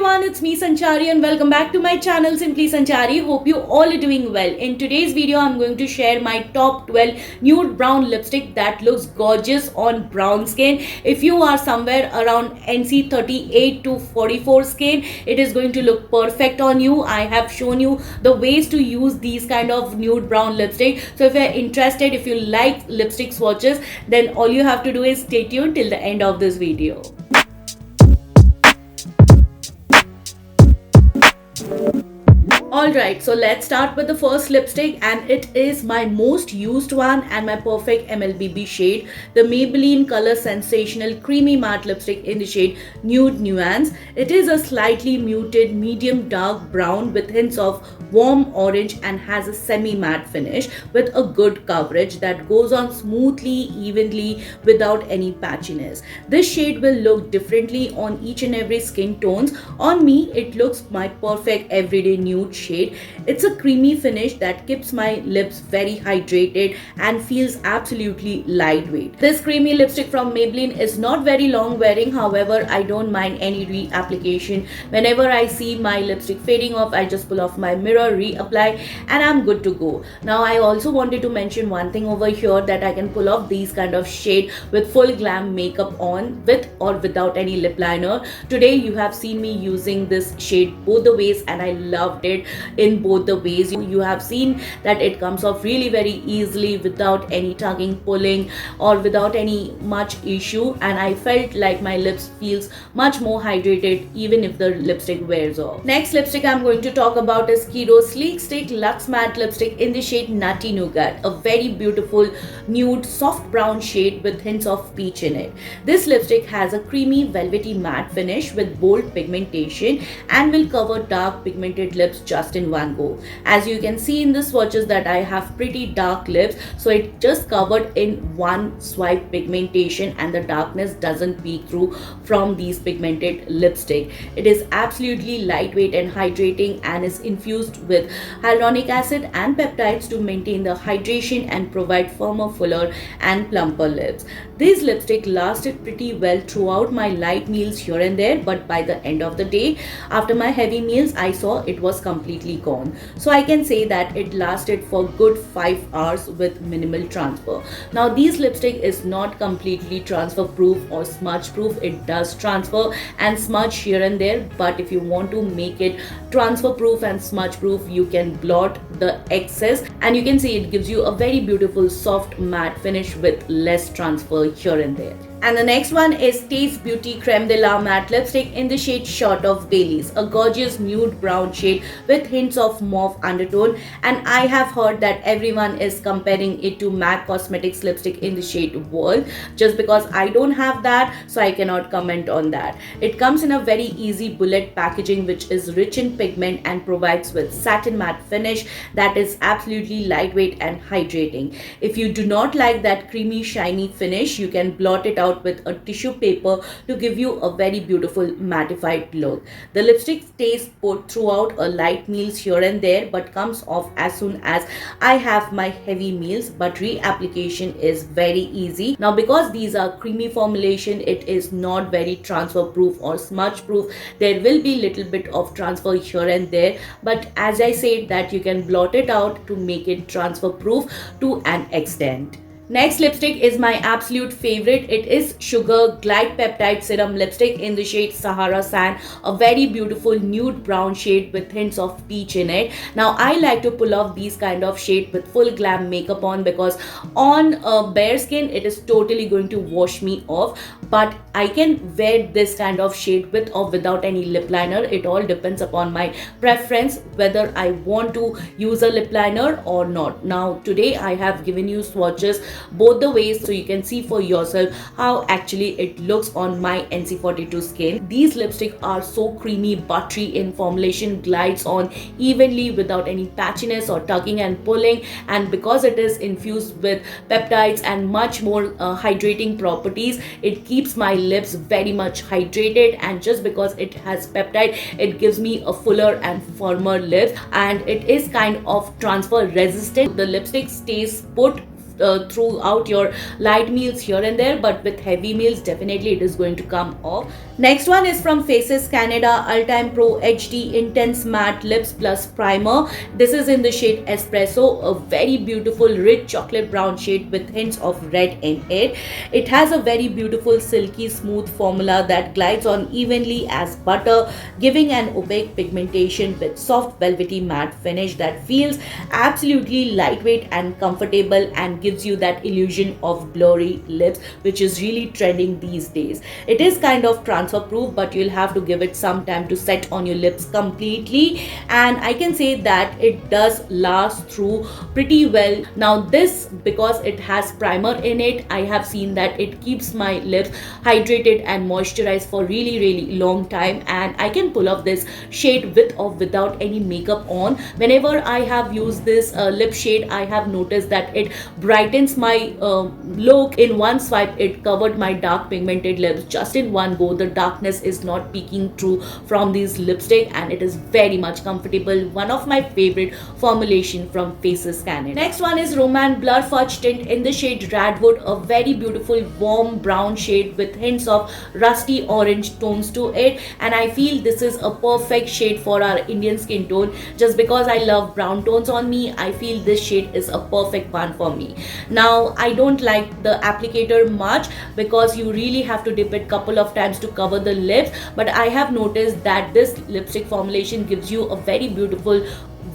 everyone, it's me Sanchari and welcome back to my channel Simply Sanchari. Hope you all are doing well. In today's video, I'm going to share my top 12 nude brown lipstick that looks gorgeous on brown skin. If you are somewhere around NC 38 to 44 skin, it is going to look perfect on you. I have shown you the ways to use these kind of nude brown lipstick. So if you're interested, if you like lipstick swatches, then all you have to do is stay tuned till the end of this video. Alright, so let's start with the first lipstick, and it is my most used one and my perfect MLBB shade, the Maybelline Color Sensational Creamy Matte Lipstick in the shade Nude Nuance. It is a slightly muted medium dark brown with hints of warm orange and has a semi-matte finish with a good coverage that goes on smoothly, evenly without any patchiness. This shade will look differently on each and every skin tones. On me, it looks my perfect everyday nude shade. It's a creamy finish that keeps my lips very hydrated and feels absolutely lightweight. This creamy lipstick from Maybelline is not very long wearing, however I don't mind any reapplication. Whenever I see my lipstick fading off, I just pull off my mirror, reapply, and I'm good to go. Now I also wanted to mention one thing over here, that I can pull off these kind of shade with full glam makeup on, with or without any lip liner. Today you have seen me using this shade both the ways and I loved it in both the ways. You have seen that it comes off really very easily without any tugging, pulling, or without any much issue, and I felt like my lips feels much more hydrated even if the lipstick wears off. Next lipstick I'm going to talk about is Kiro Sleek Stick Luxe Matte Lipstick in the shade Nutty Nougat, a very beautiful nude soft brown shade with hints of peach in it. This lipstick has a creamy velvety matte finish with bold pigmentation and will cover dark pigmented lips just in one go. As you can see in the swatches that I have pretty dark lips, so it just covered in one swipe pigmentation and the darkness doesn't peek through from these pigmented lipstick. It is absolutely lightweight and hydrating and is infused with hyaluronic acid and peptides to maintain the hydration and provide firmer, fuller and plumper lips. This lipstick lasted pretty well throughout my light meals here and there, but by the end of the day, after my heavy meals, I saw it was completely gone. So I can say that it lasted for good 5 hours with minimal transfer. Now this lipstick is not completely transfer proof or smudge proof. It does transfer and smudge here and there, but if you want to make it transfer proof and smudge proof, you can blot the excess, and you can see it gives you a very beautiful soft matte finish with less transfer here and there. And the next one is Taste Beauty Creme de la Matte Lipstick in the shade Short of Baileys, a gorgeous nude brown shade with hints of mauve undertone, and I have heard that everyone is comparing it to MAC Cosmetics lipstick in the shade World. Just because I don't have that, so I cannot comment on that. It comes in a very easy bullet packaging which is rich in pigment and provides with satin matte finish that is absolutely lightweight and hydrating. If you do not like that creamy shiny finish, you can blot it out with a tissue paper to give you a very beautiful mattified look. The lipstick stays put throughout a light meals here and there, but comes off as soon as I have my heavy meals, but reapplication is very easy. Now because these are creamy formulation, it is not very transfer proof or smudge proof. There will be little bit of transfer here and there, but as I said that you can blot it out to make it transfer proof to an extent. Next lipstick is my absolute favorite. It is Sugar Glide Peptide Serum Lipstick in the shade Sahara Sand, a very beautiful nude brown shade with hints of peach in it. Now I like to pull off these kind of shade with full glam makeup on, because on bare skin it is totally going to wash me off, but I can wear this kind of shade with or without any lip liner. It all depends upon my preference whether I want to use a lip liner or not. Now today I have given you swatches both the ways, so you can see for yourself how actually it looks on my NC42 skin. These lipsticks are so creamy, buttery in formulation, glides on evenly without any patchiness or tugging and pulling, and because it is infused with peptides and much more hydrating properties, it keeps my lips very much hydrated, and just because it has peptide, it gives me a fuller and firmer lips, and it is kind of transfer resistant. The lipstick stays put throughout your light meals here and there, but with heavy meals definitely it is going to come off. Next one is from Faces Canada Ultime Pro HD Intense Matte Lips Plus Primer. This is in the shade Espresso, a very beautiful rich chocolate brown shade with hints of red in it. It has a very beautiful silky smooth formula that glides on evenly as butter, giving an opaque pigmentation with soft velvety matte finish that feels absolutely lightweight and comfortable and gives you that illusion of blurry lips, which is really trending these days. It is kind of transfer proof, but you'll have to give it some time to set on your lips completely, and I can say that it does last through pretty well. Now this, because it has primer in it, I have seen that it keeps my lips hydrated and moisturized for really long time, and I can pull off this shade with or without any makeup on. Whenever I have used this lip shade, I have noticed that it brightens my look. In one swipe it covered my dark pigmented lips just in one go. The darkness is not peeking through from these lipstick, and it is very much comfortable. One of my favorite formulation from Faces Canada. Next one is Roman Blur Fudge Tint in the shade Radwood, a very beautiful warm brown shade with hints of rusty orange tones to it, and I feel this is a perfect shade for our Indian skin tone. Just because I love brown tones on me, I feel this shade is a perfect one for me. Now I don't like the applicator much because you really have to dip it couple of times to cover the lips, but I have noticed that this lipstick formulation gives you a very beautiful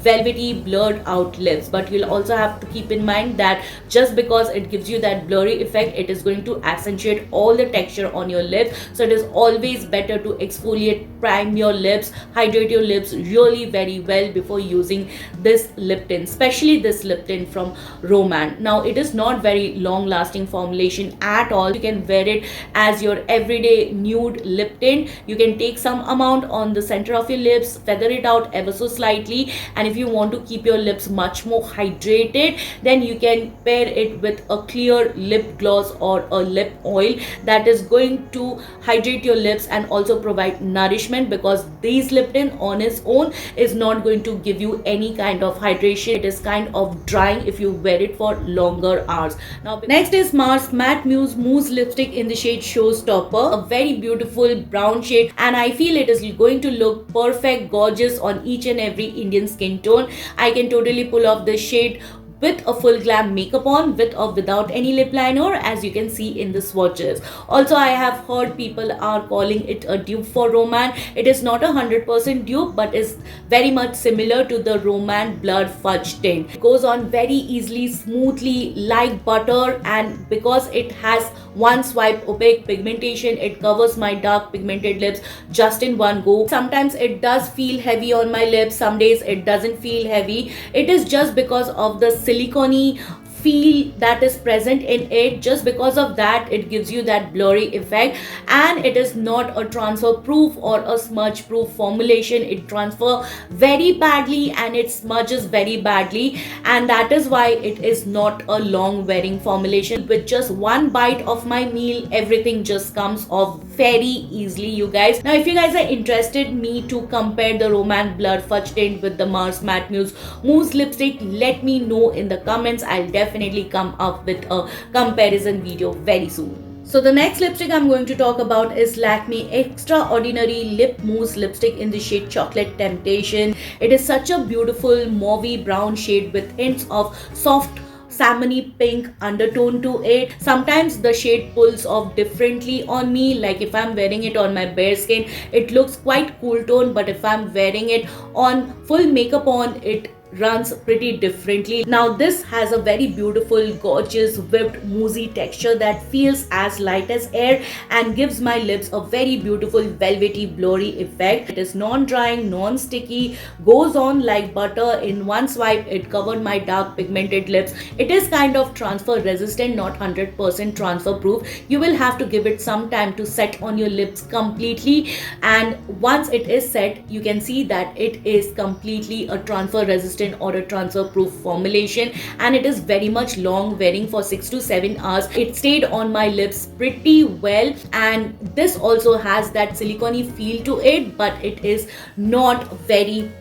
velvety blurred out lips. But you'll also have to keep in mind that just because it gives you that blurry effect, it is going to accentuate all the texture on your lips. So it is always better to exfoliate, prime your lips, hydrate your lips really very well before using this lip tint, especially this lip tint from Roman. Now it is not very long lasting formulation at all. You can wear it as your everyday nude lip tint. You can take some amount on the center of your lips, feather it out ever so slightly, and if you want to keep your lips much more hydrated, then you can pair it with a clear lip gloss or a lip oil that is going to hydrate your lips and also provide nourishment, because these lip tint on its own is not going to give you any kind of hydration. It is kind of drying if you wear it for longer hours. Now next is Mars Matte Muse Mousse Lipstick in the shade Showstopper, a very beautiful brown shade, and I feel it is going to look perfect, gorgeous on each and every Indian skin tone. I can totally pull off this shade with a full glam makeup on, with or without any lip liner, as you can see in the swatches. Also, I have heard people are calling it a dupe for Roman. It is not 100% dupe, but is very much similar to the Roman Blur Fudge Tint. It goes on very easily, smoothly, like butter, and because it has one swipe opaque pigmentation, it covers my dark pigmented lips just in one go. Sometimes it does feel heavy on my lips, some days it doesn't feel heavy. It is just because of the silicone feel that is present in it. Just because of that, it gives you that blurry effect, and it is not a transfer proof or a smudge proof formulation. It transfer very badly and it smudges very badly, and that is why it is not a long wearing formulation. With just one bite of my meal, everything just comes off very easily, you guys. Now if you guys are interested me to compare the Roman Blur Fudge Tint with the Mars Matte Muse Mousse Lipstick, let me know in the comments. I'll definitely come up with a comparison video very soon. So the next lipstick I'm going to talk about is Lakme Extraordinary Lip Mousse Lipstick in the shade Chocolate Temptation. It is such a beautiful mauvey brown shade with hints of soft salmony pink undertone to it. Sometimes the shade pulls off differently on me, like if I'm wearing it on my bare skin, it looks quite cool tone, but if I'm wearing it on full makeup on, it runs pretty differently. Now this has a very beautiful, gorgeous, whipped, moussey texture that feels as light as air and gives my lips a very beautiful, velvety, blurry effect. It is non-drying, non-sticky, goes on like butter. In one swipe, it covered my dark pigmented lips. It is kind of transfer resistant, not 100% transfer proof. You will have to give it some time to set on your lips completely, and once it is set, you can see that it is completely a transfer resistant or a transfer proof formulation, and it is very much long wearing for 6 to 7 hours. It stayed on my lips pretty well, and this also has that silicone feel to it, but it is not very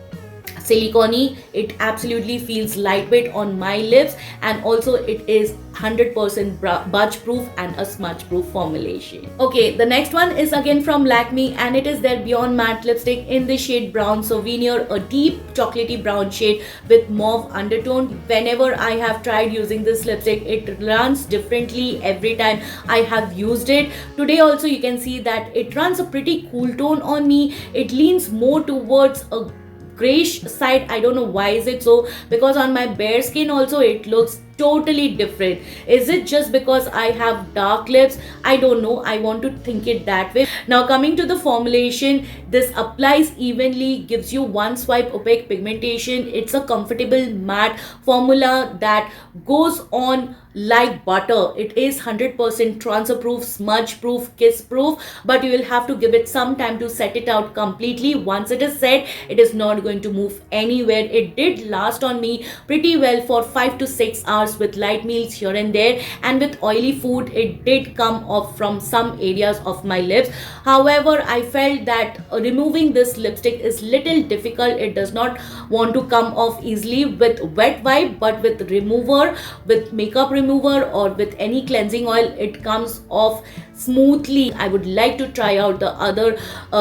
silicone. It absolutely feels lightweight on my lips, and also it is 100% budge proof and a smudge proof formulation. Okay, the next one is again from Lakme, and it is their Beyond Matte lipstick in the shade Brown Souvenir, a deep chocolatey brown shade with mauve undertone. Whenever I have tried using this lipstick, it runs differently every time I have used it. Today also you can see that it runs a pretty cool tone on me. It leans more towards a grayish side. I don't know why is it so, because on my bare skin also it looks totally different. Is it just because I have dark lips? I don't know. I want to think it that way. Now coming to the formulation, this applies evenly, gives you one swipe opaque pigmentation. It's a comfortable matte formula that goes on like butter. It is 100% transfer proof, smudge proof, kiss proof, but you will have to give it some time to set it out completely. Once it is set, it is not going to move anywhere. It did last on me pretty well for 5 to 6 hours with light meals here and there, and with oily food it did come off from some areas of my lips. However, I felt that removing this lipstick is little difficult. It does not want to come off easily with wet wipe, but with remover, with makeup remover, or with any cleansing oil, it comes off smoothly. I would like to try out the other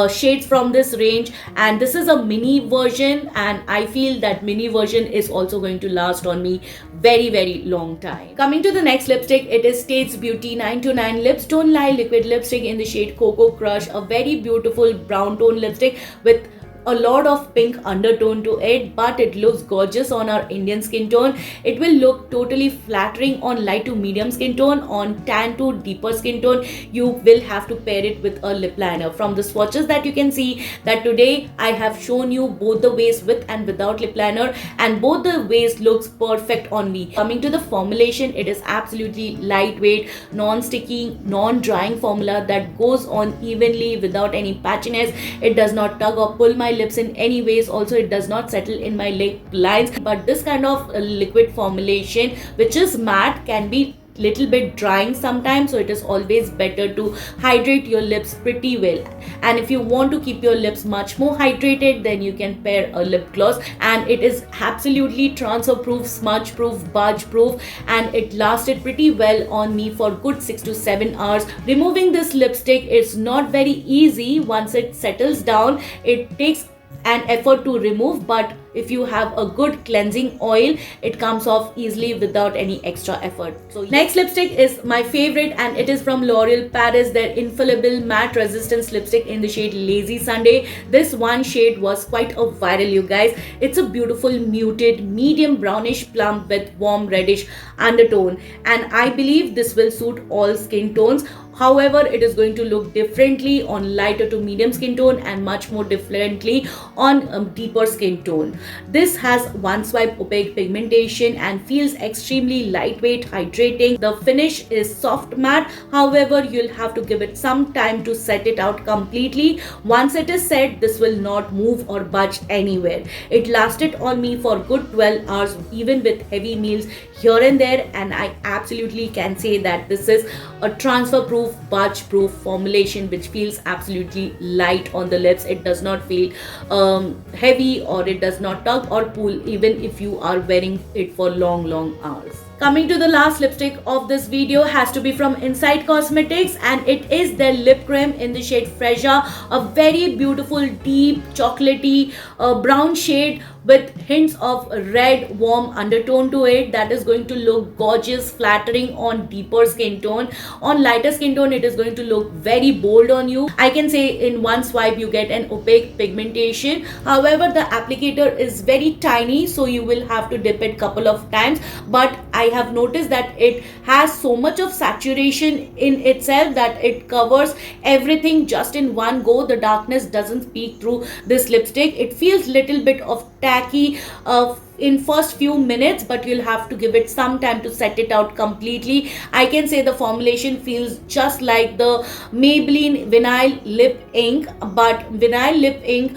shades from this range, and this is a mini version, and I feel that mini version is also going to last on me very long time. Coming to the next lipstick, it is States Beauty 929 Lips Don't Lie liquid lipstick in the shade Cocoa Crush, a very beautiful brown tone lipstick with a lot of pink undertone to it, but it looks gorgeous on our Indian skin tone. It will look totally flattering on light to medium skin tone. On tan to deeper skin tone, you will have to pair it with a lip liner. From the swatches that you can see that today I have shown you both the ways with and without lip liner, and both the ways looks perfect on me. Coming to the formulation, it is absolutely lightweight, non-sticky, non-drying formula that goes on evenly without any patchiness. It does not tug or pull my lips in any ways. Also, it does not settle in my lip lines, but this kind of liquid formulation which is matte can be little bit drying sometimes, so it is always better to hydrate your lips pretty well. And if you want to keep your lips much more hydrated, then you can pair a lip gloss, and it is absolutely transfer proof, smudge proof, budge proof, and it lasted pretty well on me for good 6 to 7 hours. Removing this lipstick is not very easy. Once it settles down, it takes an effort to remove, but if you have a good cleansing oil, it comes off easily without any extra effort. So next lipstick is my favorite, and it is from L'Oreal Paris, their infallible matte resistance lipstick in the shade Lazy Sunday. This one shade was quite a viral, you guys. It's a beautiful muted medium brownish plum with warm reddish undertone, and I believe this will suit all skin tones. However, it is going to look differently on lighter to medium skin tone and much more differently on deeper skin tone. This has one swipe opaque pigmentation and feels extremely lightweight, hydrating. The finish is soft matte. However, you'll have to give it some time to set it out completely. Once it is set, this will not move or budge anywhere. It lasted on me for good 12 hours, even with heavy meals here and there, and I absolutely can say that this is a transfer proof, budge proof formulation which feels absolutely light on the lips. It does not feel heavy, or it does not tug or pull even if you are wearing it for long hours. Coming to the last lipstick of this video has to be from Inside Cosmetics, and it is their lip cream in the shade Freja, a very beautiful deep chocolatey brown shade with hints of red warm undertone to it that is going to look gorgeous, flattering on deeper skin tone. On lighter skin tone, it is going to look very bold on you. I can say in one swipe you get an opaque pigmentation. However, the applicator is very tiny, so you will have to dip it couple of times, but I have noticed that it has so much of saturation in itself that it covers everything just in one go. The darkness doesn't peek through this lipstick. It feels little bit of tacky, in first few minutes, but you'll have to give it some time to set it out completely. I can say the formulation feels just like the Maybelline vinyl lip ink, but vinyl lip ink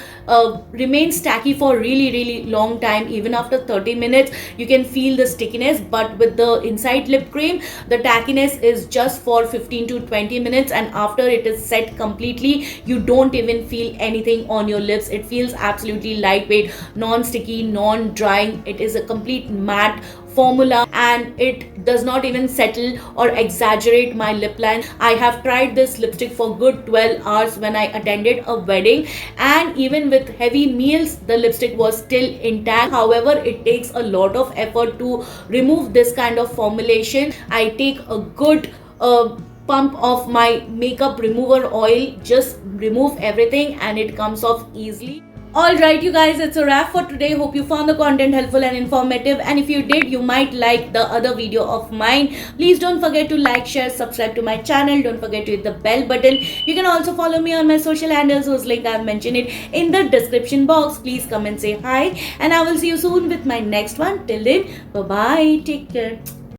remains tacky for really long time. Even after 30 minutes you can feel the stickiness, but with the Inside lip cream the tackiness is just for 15 to 20 minutes, and after it is set completely you don't even feel anything on your lips. It feels absolutely lightweight, non-sticky, non-drying. It is a complete matte formula and it does not even settle or exaggerate my lip line. I have tried this lipstick for good 12 hours when I attended a wedding, and even with heavy meals the lipstick was still intact. However, it takes a lot of effort to remove this kind of formulation. I take a good pump of my makeup remover oil, just remove everything and it comes off easily. Alright you guys, it's a wrap for today. Hope you found the content helpful and informative, and if you did you might like the other video of mine. Please don't forget to like, share, subscribe to my channel. Don't forget to hit the bell button. You can also follow me on my social handles whose link I've mentioned it in the description box. Please come and say hi, and I will see you soon with my next one. Till then, bye bye, take care.